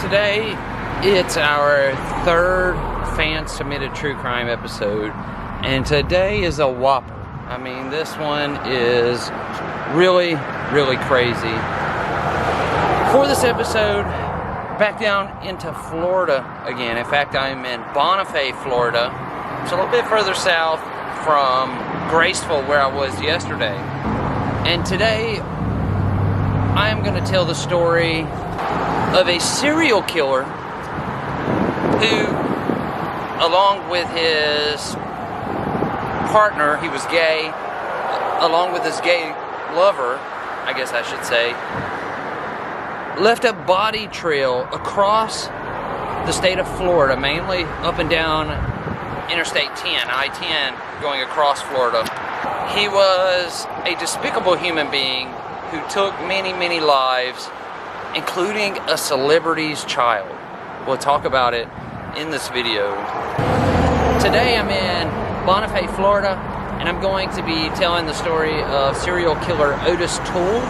Today, it's our third fan-submitted true crime episode, and today is a whopper. I mean, this one is really, really crazy. For this episode, back down into Florida again. In fact, I'm in Bonifay, Florida. It's a little bit further south from Graceful, where I was yesterday. And today, I am going to tell the story of a serial killer who, along with his partner, he was gay, along with his gay lover, I guess I should say, left a body trail across the state of Florida, mainly up and down Interstate 10, I-10, going across Florida. He was a despicable human being who took many, many lives, including a celebrity's child. We'll talk about it in this video. Today I'm in Bonifay, Florida, and I'm going to be telling the story of serial killer Ottis Toole.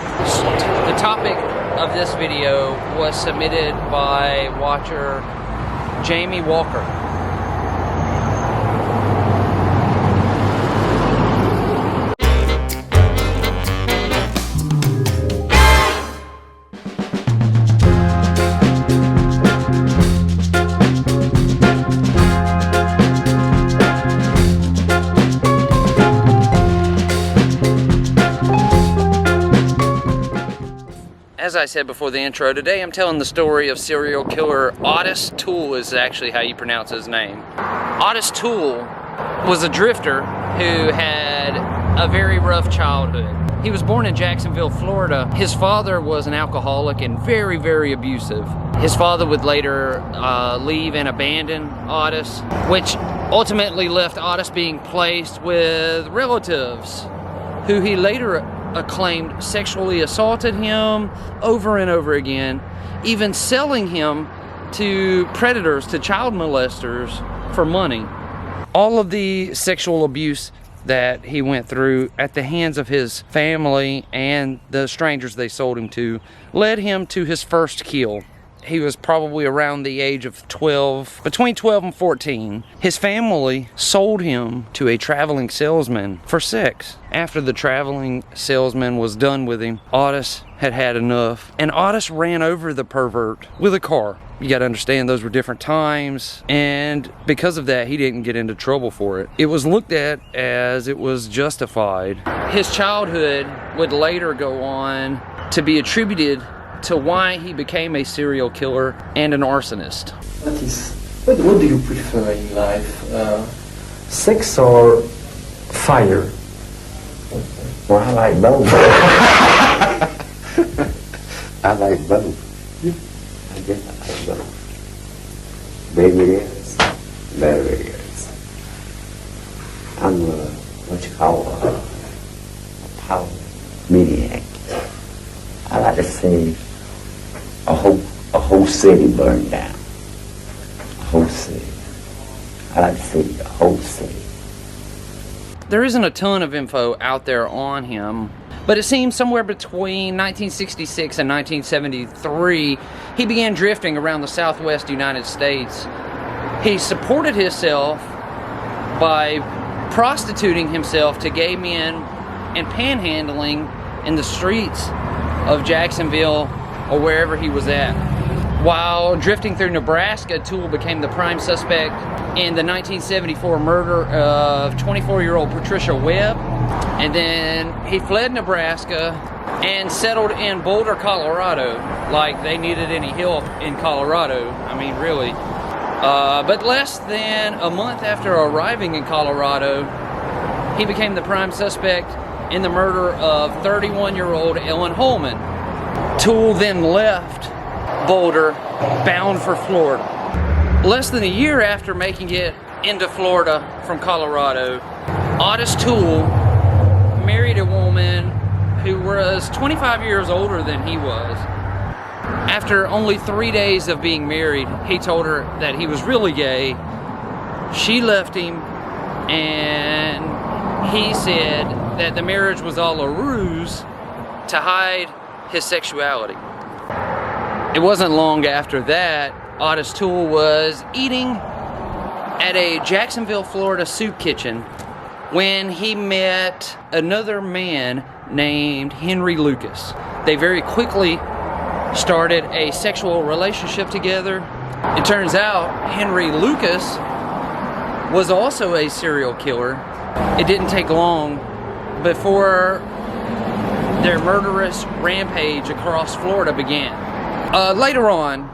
The topic of this video was submitted by watcher Jamie Walker. As I said before the intro, today I'm telling the story of serial killer Ottis Toole is actually how you pronounce his name. Ottis Toole was a drifter who had a very rough childhood. He was born in Jacksonville, Florida. His father was an alcoholic and very, very abusive. His father would later leave and abandon Ottis, which ultimately left Ottis being placed with relatives who he later acclaimed sexually assaulted him over and over again, even selling him to predators, to child molesters for money. All of the sexual abuse that he went through at the hands of his family and the strangers they sold him to led him to his first kill. He was probably around the age of 12, between 12 and 14. His family sold him to a traveling salesman for sex. After the traveling salesman was done with him, Ottis had had enough, and Ottis ran over the pervert with a car. You gotta understand, those were different times, and because of that, he didn't get into trouble for it. It was looked at as it was justified. His childhood would later go on to be attributed to why he became a serial killer and an arsonist. What do you prefer in life? Sex or fire? Well, I like both. I like both. I guess I like both. Baby it is, better it is. I'm what you call a power maniac. I like to see a whole city burned down. A whole city. I like to see a whole city. There isn't a ton of info out there on him, but it seems somewhere between 1966 and 1973, he began drifting around the southwest United States. He supported himself by prostituting himself to gay men and panhandling in the streets of Jacksonville or wherever he was at. While drifting through Nebraska, Toole became the prime suspect in the 1974 murder of 24-year-old Patricia Webb, and then he fled Nebraska and settled in Boulder, Colorado, like they needed any help in Colorado. I mean, really. But less than a month after arriving in Colorado, he became the prime suspect in the murder of 31-year-old Ellen Holman. Toole then left Boulder, bound for Florida. Less than a year after making it into Florida from Colorado, Ottis Toole married a woman who was 25 years older than he was. After only 3 days of being married, he told her that he was really gay. She left him, and he said that the marriage was all a ruse to hide his sexuality. It wasn't long after that, Ottis Toole was eating at a Jacksonville, Florida soup kitchen when he met another man named Henry Lucas. They very quickly started a sexual relationship together. It turns out Henry Lucas was also a serial killer. It didn't take long before their murderous rampage across Florida began. Later on,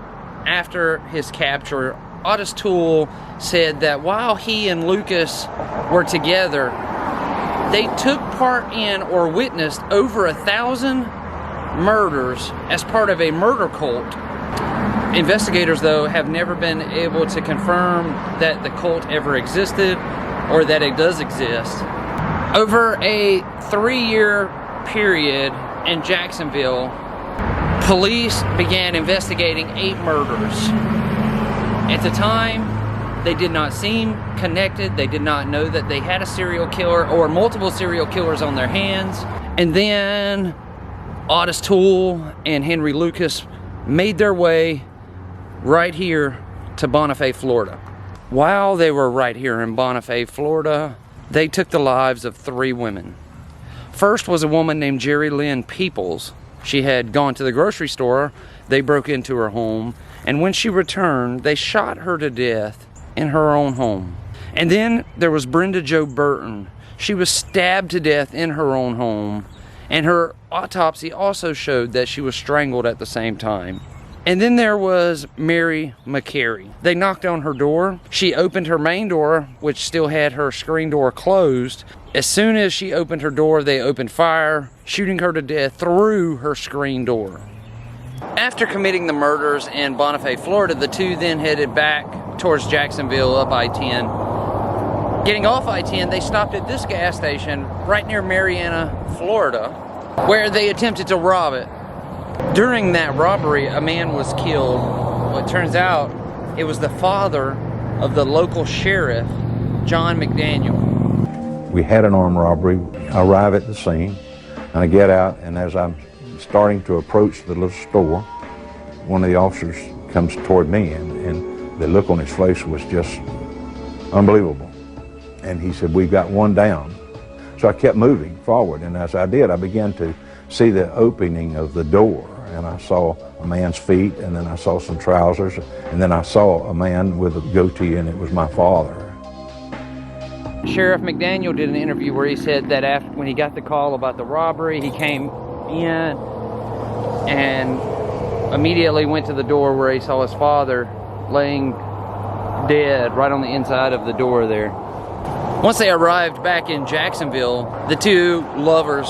after his capture, Ottis Toole said that while he and Lucas were together, they took part in or witnessed over 1,000 murders as part of a murder cult. Investigators, though, have never been able to confirm that the cult ever existed or that it does exist. Over a 3-year period in Jacksonville, police began investigating 8 murders. At the time, they did not seem connected. They did not know that they had a serial killer or multiple serial killers on their hands. And then Ottis Toole and Henry Lucas made their way right here to Bonifay, Florida. While they were right here in Bonifay, Florida, they took the lives of 3 women. First was a woman named Jerry Lynn Peoples. She had gone to the grocery store. They broke into her home, and when she returned, they shot her to death in her own home. And then there was Brenda Jo Burton. She was stabbed to death in her own home, and her autopsy also showed that she was strangled at the same time. And then there was Mary McCary. They knocked on her door. She opened her main door, which still had her screen door closed. As soon as she opened her door, they opened fire, shooting her to death through her screen door. After committing the murders in Bonifay, Florida, the two then headed back towards Jacksonville up I-10. Getting off I-10, they stopped at this gas station right near Marianna, Florida, where they attempted to rob it. During that robbery, a man was killed. Well, it turns out it was the father of the local sheriff, John McDaniel. We had an armed robbery. I arrive at the scene, and I get out, and as I'm starting to approach the little store, one of the officers comes toward me, and the look on his face was just unbelievable. And he said, "We've got one down." So I kept moving forward, and as I did, I began to see the opening of the door, and I saw a man's feet, and then I saw some trousers, and then I saw a man with a goatee, and it was my father. Sheriff McDaniel did an interview where he said that when he got the call about the robbery, he came in and immediately went to the door where he saw his father laying dead right on the inside of the door there. Once they arrived back in Jacksonville, the two lovers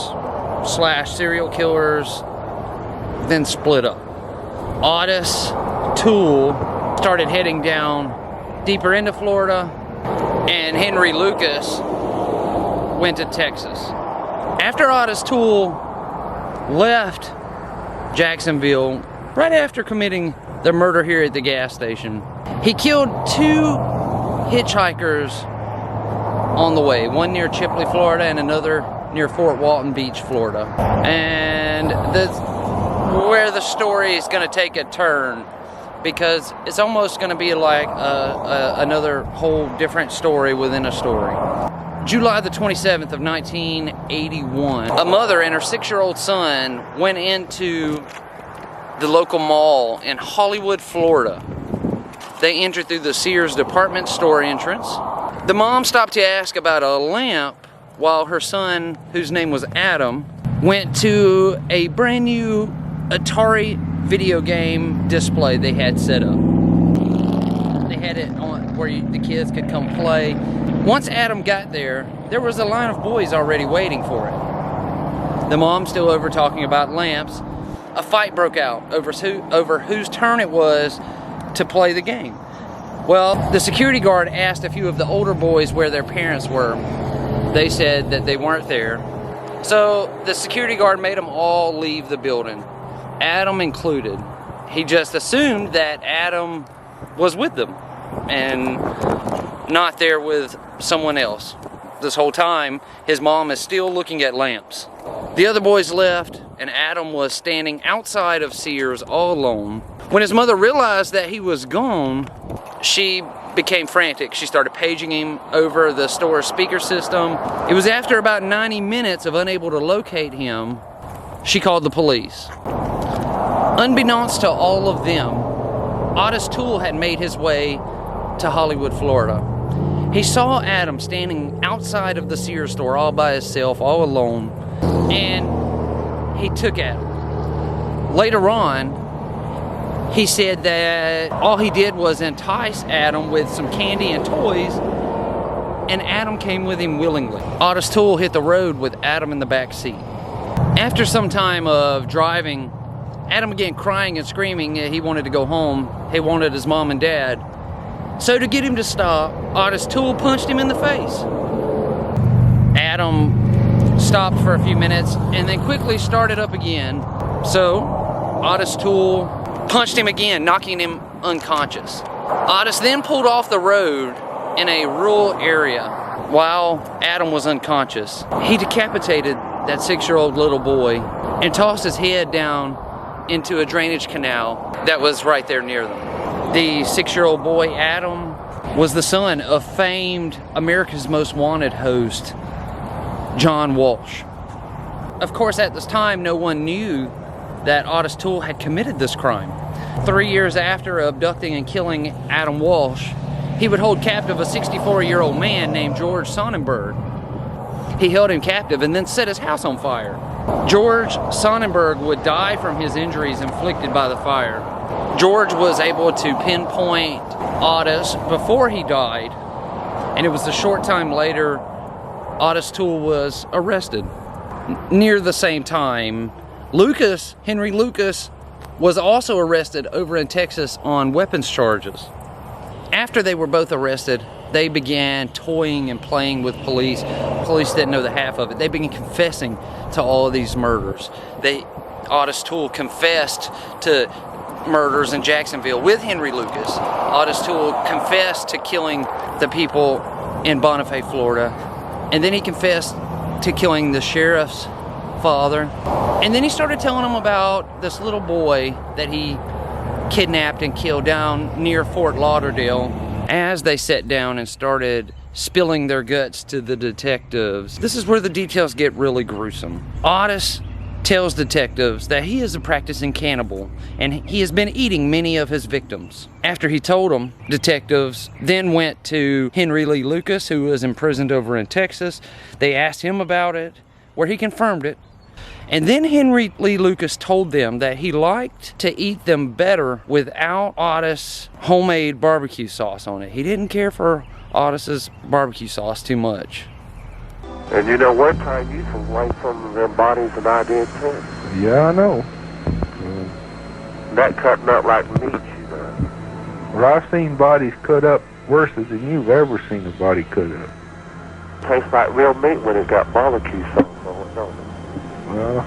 / serial killers then split up. Ottis Toole started heading down deeper into Florida, and Henry Lucas went to Texas. After Ottis Toole left Jacksonville, right after committing the murder here at the gas station, he killed 2 hitchhikers on the way, one near Chipley, Florida, and another near Fort Walton Beach, Florida. And where the story is going to take a turn, because it's almost going to be like another whole different story within a story. July the 27th of 1981, a mother and her 6-year-old son went into the local mall in Hollywood, Florida. They entered through the Sears department store entrance. The mom stopped to ask about a lamp while her son, whose name was Adam, went to a brand new Atari video game display they had set up. They had it on where the kids could come play. Once Adam got there, there was a line of boys already waiting for it. The mom still over talking about lamps. A fight broke out over whose turn it was to play the game. Well, the security guard asked a few of the older boys where their parents were. They said that they weren't there. So the security guard made them all leave the building, Adam included. He just assumed that Adam was with them and not there with someone else. This whole time, his mom is still looking at lamps. The other boys left, and Adam was standing outside of Sears all alone. When his mother realized that he was gone, she became frantic. She started paging him over the store's speaker system. It was after about 90 minutes of unable to locate him, she called the police. Unbeknownst to all of them, Ottis Toole had made his way to Hollywood, Florida. He saw Adam standing outside of the Sears store all by himself, all alone, and he took Adam. Later on, he said that all he did was entice Adam with some candy and toys, and Adam came with him willingly. Ottis Toole hit the road with Adam in the back seat. After some time of driving, Adam began crying and screaming that he wanted to go home. He wanted his mom and dad. So to get him to stop, Ottis Toole punched him in the face. Adam stopped for a few minutes and then quickly started up again. So Ottis Toole punched him again, knocking him unconscious. Ottis then pulled off the road in a rural area while Adam was unconscious. He decapitated that 6-year-old little boy and tossed his head down into a drainage canal that was right there near them. The 6-year-old boy, Adam, was the son of famed America's Most Wanted host, John Walsh. Of course, at this time, no one knew that Ottis Toole had committed this crime. 3 years after abducting and killing Adam Walsh, he would hold captive a 64-year-old man named George Sonnenberg. He held him captive and then set his house on fire. George Sonnenberg would die from his injuries inflicted by the fire. George was able to pinpoint Ottis before he died, and it was a short time later Ottis Toole was arrested. Near the same time, Henry Lucas, was also arrested over in Texas on weapons charges. After they were both arrested, they began toying and playing with police. Police didn't know the half of it. They began confessing to all of these murders. Ottis Toole confessed to murders in Jacksonville with Henry Lucas. Ottis Toole confessed to killing the people in Bonifay, Florida. And then he confessed to killing the sheriff's father. And then he started telling them about this little boy that he kidnapped and killed down near Fort Lauderdale. As they sat down and started spilling their guts to the detectives, this is where the details get really gruesome. Ottis tells detectives that he is a practicing cannibal and he has been eating many of his victims. After he told them, detectives then went to Henry Lee Lucas, who was imprisoned over in Texas. They asked him about it, where he confirmed it. And then Henry Lee Lucas told them that he liked to eat them better without Ottis' homemade barbecue sauce on it. He didn't care for Ottis's barbecue sauce too much. And you know, one time you away from their bodies and I did too. Yeah, I know. That cutting up like meat, you know. Well, I've seen bodies cut up worse than you've ever seen a body cut up. Tastes like real meat when it got barbecue sauce on it, don't it? Well,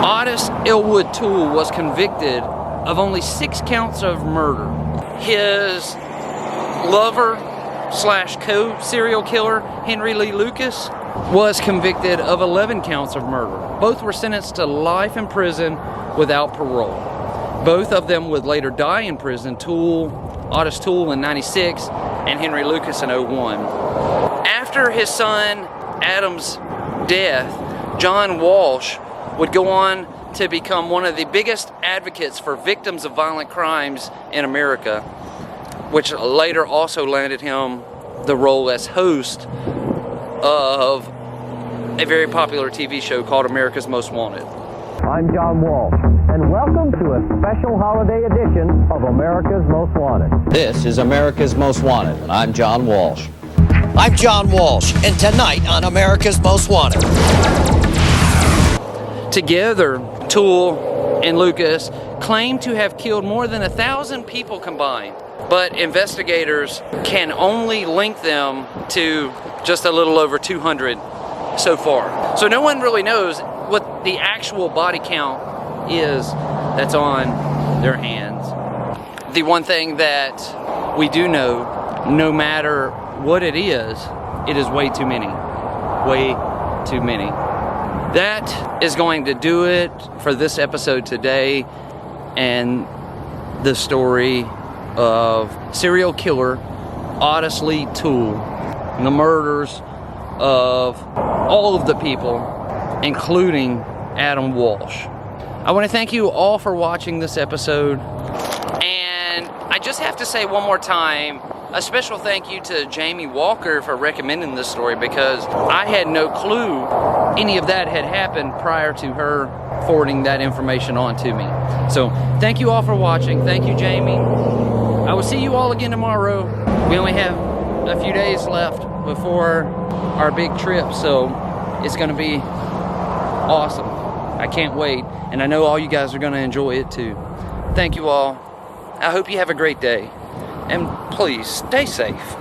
Ottis Elwood Toole was convicted of only 6 counts of murder. His lover / co-serial killer, Henry Lee Lucas, was convicted of 11 counts of murder. Both were sentenced to life in prison without parole. Both of them would later die in prison, Ottis Toole in 96 and Henry Lucas in 01. After his son Adam's death, John Walsh would go on to become one of the biggest advocates for victims of violent crimes in America, which later also landed him the role as host of a very popular TV show called America's Most Wanted. I'm John Walsh, and welcome to a special holiday edition of America's Most Wanted. This is America's Most Wanted, and I'm John Walsh. I'm John Walsh, and tonight on America's Most Wanted. Together, Toole and Lucas claim to have killed more than 1,000 people combined, but investigators can only link them to just a little over 200 so far. So no one really knows what the actual body count is that's on their hands. The one thing that we do know, no matter what it is way too many. Way too many. That is going to do it for this episode today, and the story of serial killer Ottis Lee Toole and the murders of all of the people, including Adam Walsh. I want to thank you all for watching this episode, and I just have to say one more time, a special thank you to Jamie Walker for recommending this story, because I had no clue any of that had happened prior to her forwarding that information on to me. So thank you all for watching. Thank you, Jamie. I will see you all again tomorrow. We only have a few days left before our big trip, so it's going to be awesome. I can't wait, and I know all you guys are going to enjoy it too. Thank you all. I hope you have a great day, and please stay safe.